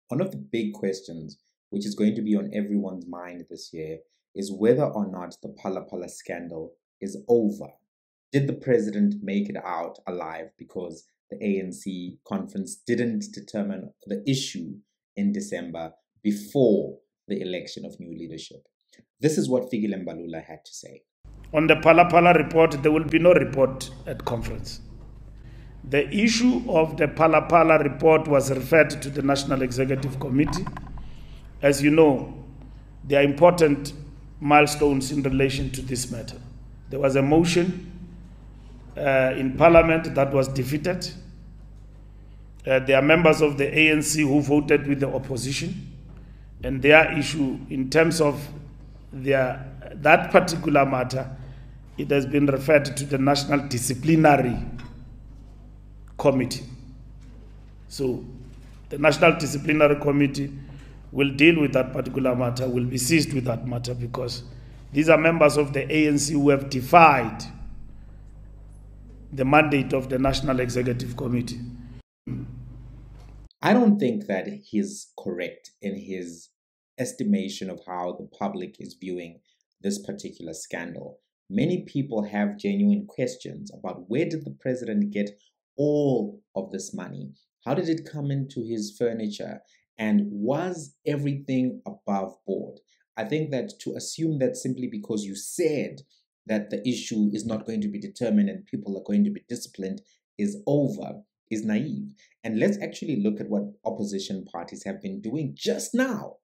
One of the big questions, which is going to be on everyone's mind this year, is whether or not the Phala Phala scandal is over. Did the president make it out alive because the ANC conference didn't determine the issue in December before the election of new leadership? This is what Fikile Mbalula had to say. On the Phala Phala report, there will be no report at conference. The issue of the Phala Phala report was referred to the National Executive Committee. As you know, there are important milestones in relation to this matter. There was a motion in Parliament that was defeated. There are members of the ANC who voted with the opposition, and their issue in terms of that particular matter, it has been referred to the National Disciplinary Committee. So the National Disciplinary Committee will deal with that particular matter, will be seized with that matter, because these are members of the ANC who have defied the mandate of the National Executive Committee. I don't think that he's correct in his estimation of how the public is viewing this particular scandal. Many people have genuine questions about where did the president get all of this money? How did it come into his furniture? And was everything above board? I think that to assume that simply because you said that the issue is not going to be determined and people are going to be disciplined is over is naive. And let's actually look at what opposition parties have been doing just now.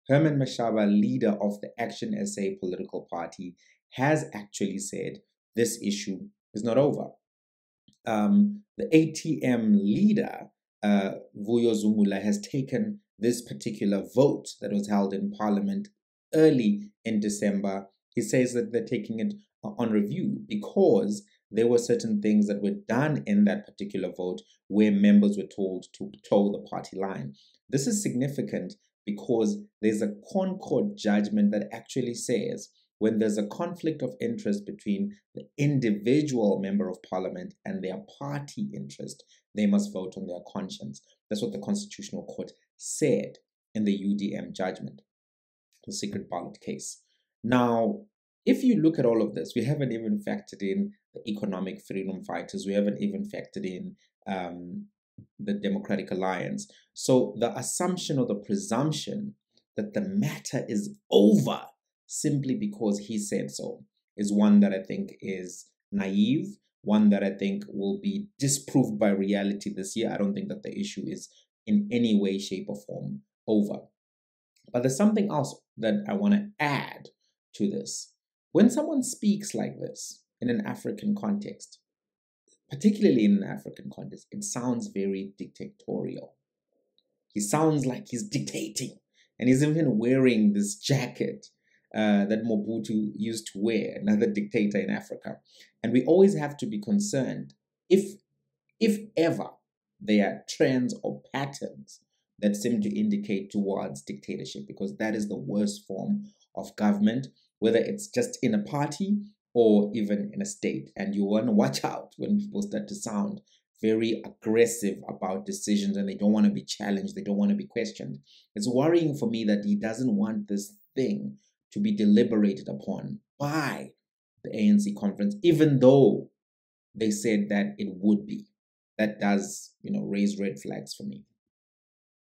Herman Mashaba, leader of the Action SA political party, has actually said this issue is not over. The ATM leader, Vuyo Zumula, has taken this particular vote that was held in Parliament early in December. He says that they're taking it on review because there were certain things that were done in that particular vote where members were told to toe the party line. This is significant because there's a Concord judgment that actually says when there's a conflict of interest between the individual member of parliament and their party interest, they must vote on their conscience. That's what the Constitutional Court said in the UDM judgment, the secret ballot case. Now, if you look at all of this, we haven't even factored in the economic freedom fighters. We haven't even factored in the Democratic Alliance. So the assumption or the presumption that the matter is over simply because he said so is one that I think is naive, one that I think will be disproved by reality this year. I don't think that the issue is in any way, shape, or form over. But there's something else that I want to add to this. When someone speaks like this in an African context, particularly in an African context, it sounds very dictatorial. He sounds like he's dictating, and he's even wearing this jacket that Mobutu used to wear, another dictator in Africa. And we always have to be concerned if ever there are trends or patterns that seem to indicate towards dictatorship, because that is the worst form of government, whether it's just in a party or even in a state. And you want to watch out when people start to sound very aggressive about decisions and they don't want to be challenged, they don't want to be questioned. It's worrying for me that he doesn't want this thing to be deliberated upon by the ANC conference, even though they said that it would be. That does, raise red flags for me.